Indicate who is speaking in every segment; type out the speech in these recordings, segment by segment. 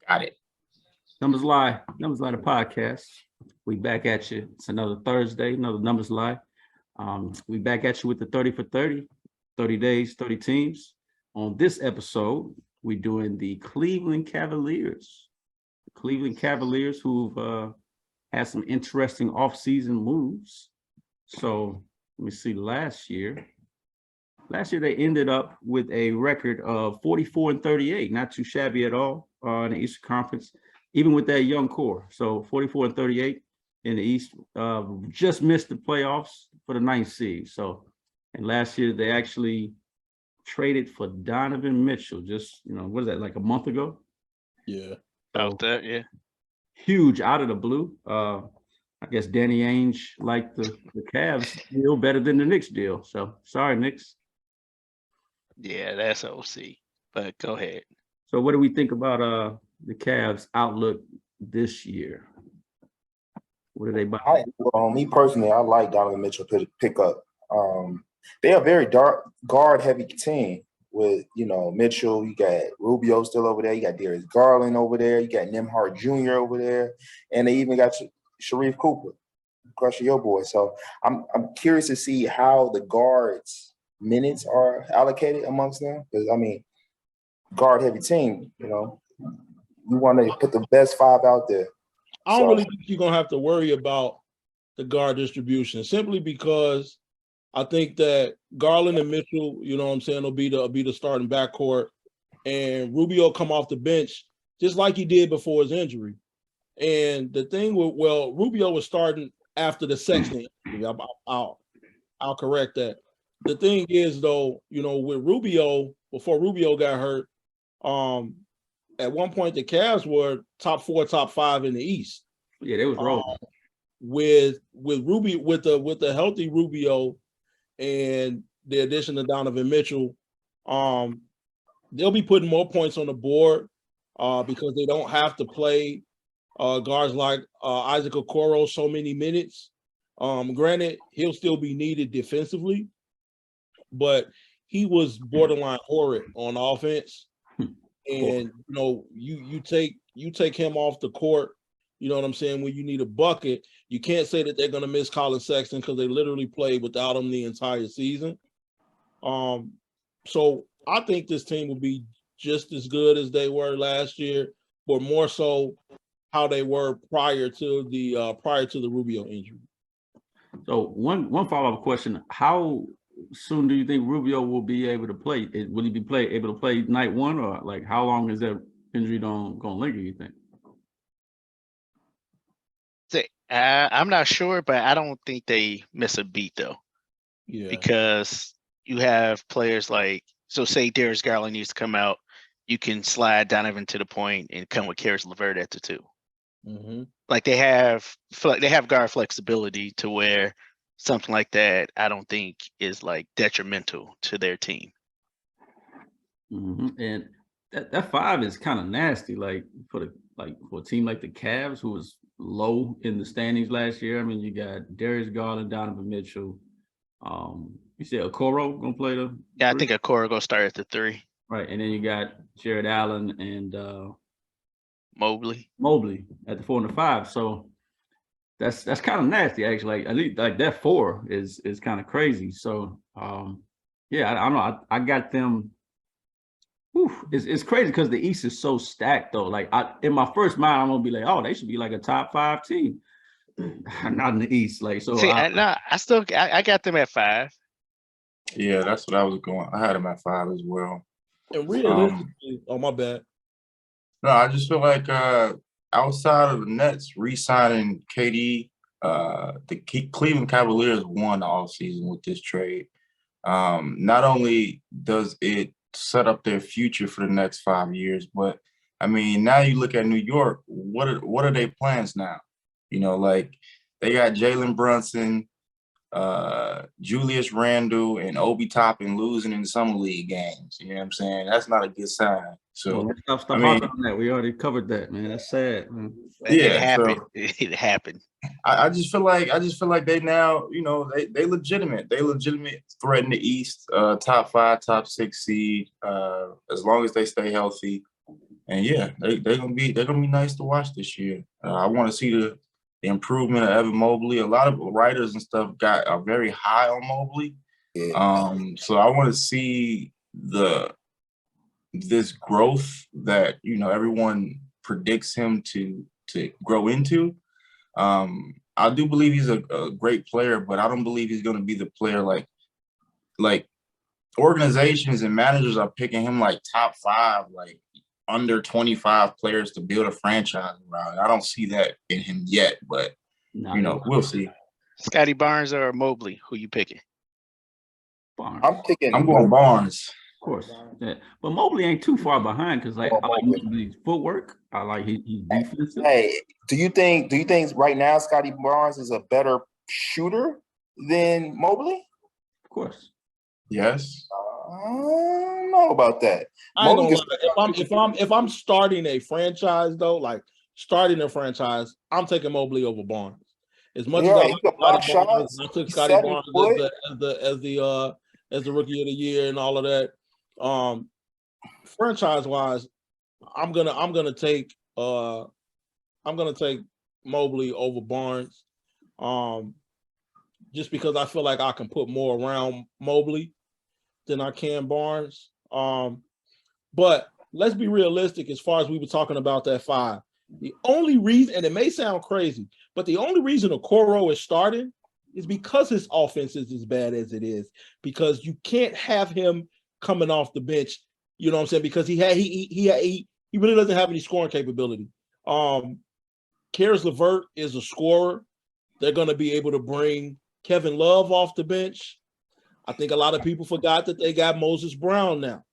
Speaker 1: Got it.
Speaker 2: Numbers Lie the podcast. We back at you. It's another Thursday, another Numbers Lie. We back at you with the 30 for 30, 30 days, 30 teams. On this episode, we're doing the Cleveland Cavaliers. The Cleveland Cavaliers who've had some interesting offseason moves. So let me see, last year they ended up with a record of 44-38, not too shabby at all in the Eastern Conference, even with that young core. So 44-38 in the East, just missed the playoffs for the 9th seed. So, and last year they actually traded for Donovan Mitchell just, what is that, like a month ago?
Speaker 3: Yeah.
Speaker 4: About that, yeah.
Speaker 2: Huge out of the blue. I guess Danny Ainge liked the Cavs deal better than the Knicks deal. So sorry, Knicks.
Speaker 4: Yeah, that's OC. But go ahead.
Speaker 2: So what do we think about the Cavs' outlook this year? What are they about?
Speaker 1: Me personally, I like Donovan Mitchell pick up. They're a very guard-heavy team with, Mitchell. You got Rubio still over there. You got Darius Garland over there. You got Nembhard Jr. over there. And they even got Sharif Cooper, crushing your boy. So I'm curious to see how the guards' minutes are allocated amongst them. Because, guard-heavy team, you want to put the best five out there.
Speaker 3: I don't really think you're going to have to worry about the guard distribution simply because I think that Garland and Mitchell, will be the starting backcourt, and Rubio come off the bench just like he did before his injury. And the thing with Rubio was starting after the Sexton injury. I'll correct that. The thing is though, with Rubio, before Rubio got hurt, at one point the Cavs were top 4, top 5 in the East.
Speaker 2: Yeah, they was rolling.
Speaker 3: With the healthy Rubio and the addition of Donovan Mitchell, they'll be putting more points on the board because they don't have to play guards like Isaac Okoro so many minutes. Granted, he'll still be needed defensively, but he was borderline horrid on offense. And you take him off the court, when you need a bucket. You can't say that they're going to miss Colin Sexton because they literally played without him the entire season. So I think this team will be just as good as they were last year, but more so how they were prior to the Rubio injury.
Speaker 2: So one follow-up question: how soon do you think Rubio will be able to play? Will he be able to play night one, or like how long is that injury going to linger, you think?
Speaker 4: I'm not sure, but I don't think they miss a beat though.
Speaker 3: Yeah.
Speaker 4: Because you have players like, so say Darius Garland needs to come out, you can slide Donovan to the point and come with Karis LeVert at the 2.
Speaker 3: Mm-hmm.
Speaker 4: Like they have guard flexibility to where something like that I don't think is like detrimental to their team.
Speaker 2: Mm-hmm. And that 5 is kind of nasty, like for a team like the Cavs, who was low in the standings last year. I mean, you got Darius Garland, Donovan Mitchell. You said Okoro gonna play the 3?
Speaker 4: Yeah, I think Okoro gonna start at the 3.
Speaker 2: Right, and then you got Jared Allen and
Speaker 4: Mobley
Speaker 2: at the 4 and the 5. So that's kind of nasty, actually. Like, at least like that 4 is kind of crazy. So yeah, I don't know. I got them. It's crazy because the East is so stacked though. Like in my first mind, I'm gonna be like, oh, they should be like a top 5 team. Not in the East. Like so.
Speaker 4: See, I got them at 5.
Speaker 5: Yeah, that's what I was going. I had them at 5 as well.
Speaker 3: And realistically, my bad.
Speaker 5: No, I just feel like outside of the Nets re-signing KD, the Cleveland Cavaliers won the offseason with this trade. Not only does it set up their future for the next 5 years, but now you look at New York. What are their plans now? Like they got Jalen Brunson, Julius Randle, and Obi Toppin losing in summer league games. You know what I'm saying? That's not a good sign. So
Speaker 2: stop on that. We already covered that, man. That's sad. Man.
Speaker 4: Yeah, it happened. It happened.
Speaker 5: I just feel like they now, they legitimate. They legitimate threat in the East, top 5, top 6 seed, as long as they stay healthy. And yeah, they're gonna be nice to watch this year. I want to see the improvement of Evan Mobley. A lot of writers and stuff are very high on Mobley.
Speaker 1: Yeah.
Speaker 5: So I want to see this growth that everyone predicts him to grow into. I do believe he's a great player, but I don't believe he's going to be the player like organizations and managers are picking him like top 5, like under 25 players to build a franchise around. I don't see that in him yet, but we'll see.
Speaker 4: Scotty Barnes or Mobley? Who you picking?
Speaker 2: Barnes.
Speaker 5: I'm going Barnes.
Speaker 2: Of course. Yeah. But Mobley ain't too far behind because I like Mobley's footwork. I like his defensive.
Speaker 1: Hey, do you think right now Scotty Barnes is a better shooter than Mobley?
Speaker 2: Of course.
Speaker 5: Yes.
Speaker 1: I don't know about that.
Speaker 3: I ain't gonna lie. If I'm starting a franchise though, like starting a franchise, I'm taking Mobley over Barnes. As much as I like Scotty Barnes, I took Scotty Barnes as the rookie of the year and all of that. Franchise wise, I'm gonna take Mobley over Barnes. Just because I feel like I can put more around Mobley than I can Barnes. But let's be realistic as far as we were talking about that 5. The only reason, and it may sound crazy, but the only reason Okoro is starting is because his offense is as bad as it is. Because you can't have him coming off the bench, you know what I'm saying? Because he really doesn't have any scoring capability. Caris LeVert is a scorer. They're going to be able to bring Kevin Love off the bench. I think a lot of people forgot that they got Moses Brown now.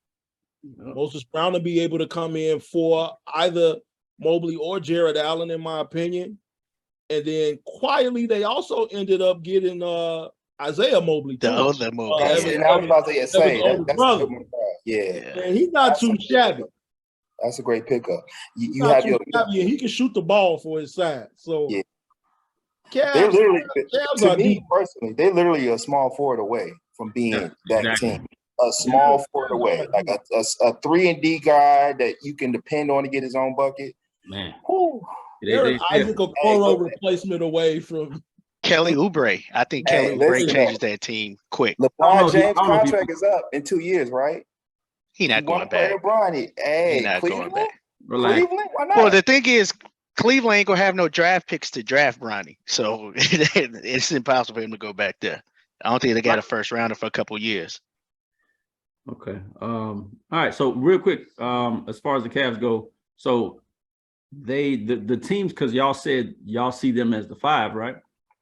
Speaker 3: Moses Brown will be able to come in for either Mobley or Jared Allen, in my opinion. And then quietly, they also ended up getting Isaiah Mobley.
Speaker 4: The older Mobley.
Speaker 1: And I was about to say that's
Speaker 3: brother.
Speaker 1: Yeah.
Speaker 3: Man, he's not too shabby.
Speaker 1: That's a great pickup. You
Speaker 3: Not
Speaker 1: have
Speaker 3: too
Speaker 1: your
Speaker 3: shabby, and he can shoot the ball for his side. So
Speaker 1: yeah.
Speaker 3: Cavs,
Speaker 1: They're literally,
Speaker 3: Cavs
Speaker 1: to
Speaker 3: are
Speaker 1: me
Speaker 3: deep.
Speaker 1: personally, they're literally a small forward away from being that team. A small forward away, like a 3-and-D guy that you can depend on to get his own bucket.
Speaker 2: Man,
Speaker 3: They're Isaac Okoro replacement away from
Speaker 4: Kelly Oubre. I think Kelly Oubre changes that team quick.
Speaker 1: LeBron James' contract is up in 2 years, right?
Speaker 4: He's not going back.
Speaker 1: He's
Speaker 4: not
Speaker 1: Cleveland?
Speaker 4: going back.
Speaker 1: Cleveland? Why not?
Speaker 4: Well, the thing is, Cleveland ain't gonna have no draft picks to draft Bronny, so it's impossible for him to go back there. I don't think they got a first rounder for a couple of years.
Speaker 2: Okay. All right. So real quick, as far as the Cavs go, so the teams, because y'all said y'all see them as the 5, right?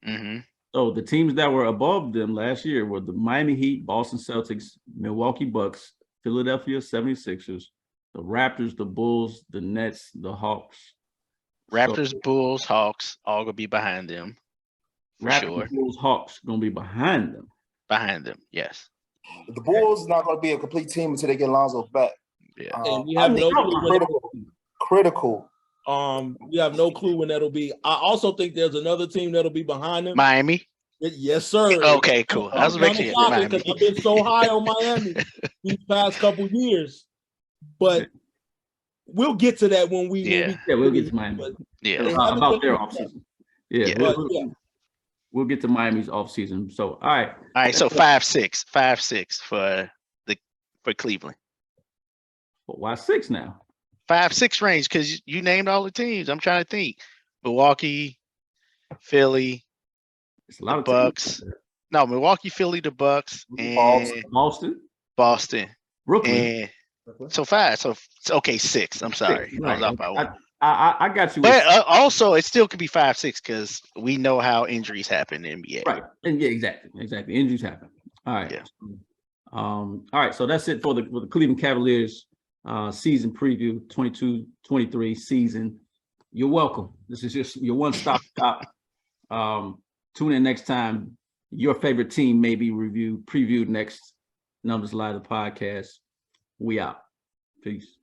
Speaker 4: Mm-hmm.
Speaker 2: So the teams that were above them last year were the Miami Heat, Boston Celtics, Milwaukee Bucks, Philadelphia 76ers, the Raptors, the Bulls, the Nets, the Hawks.
Speaker 4: Raptors, Bulls, Hawks, all gonna be behind them. For
Speaker 2: Raptors,
Speaker 4: sure.
Speaker 2: Bulls, Hawks gonna be behind them.
Speaker 4: Behind them, yes.
Speaker 1: The Bulls not going to be a complete team until they get Lonzo back.
Speaker 4: Yeah.
Speaker 3: And we have no clue
Speaker 1: critical.
Speaker 3: We have no clue when that'll be. I also think there's another team that'll be behind them.
Speaker 4: Miami.
Speaker 3: Yes, sir.
Speaker 4: Okay, cool. I was making it
Speaker 3: because I've been so high on Miami these past couple years, but we'll get to that when we.
Speaker 2: We'll get to Miami. About their offseason. We'll get to Miami's offseason. So all right.
Speaker 4: So 5-6 for Cleveland.
Speaker 2: But why 6 now?
Speaker 4: 5-6 range because you named all the teams. I'm trying to think. Milwaukee, Philly,
Speaker 2: it's a lot
Speaker 4: the
Speaker 2: of
Speaker 4: Bucks.
Speaker 2: Teams.
Speaker 4: No, Milwaukee, Philly, the Bucks, and Boston,
Speaker 2: Brooklyn.
Speaker 4: And so 5. So okay, 6. I'm sorry,
Speaker 2: right.
Speaker 4: I was off by 1.
Speaker 2: I got you.
Speaker 4: But also, it still could be 5-6 because we know how injuries happen in the NBA.
Speaker 2: Right. And exactly. Injuries happen. All right.
Speaker 4: Yeah.
Speaker 2: All right. So that's it for the Cleveland Cavaliers season preview, 22-23 season. You're welcome. This is just your one-stop shop. Tune in next time. Your favorite team may be previewed next Numbers Live, the podcast. We out. Peace.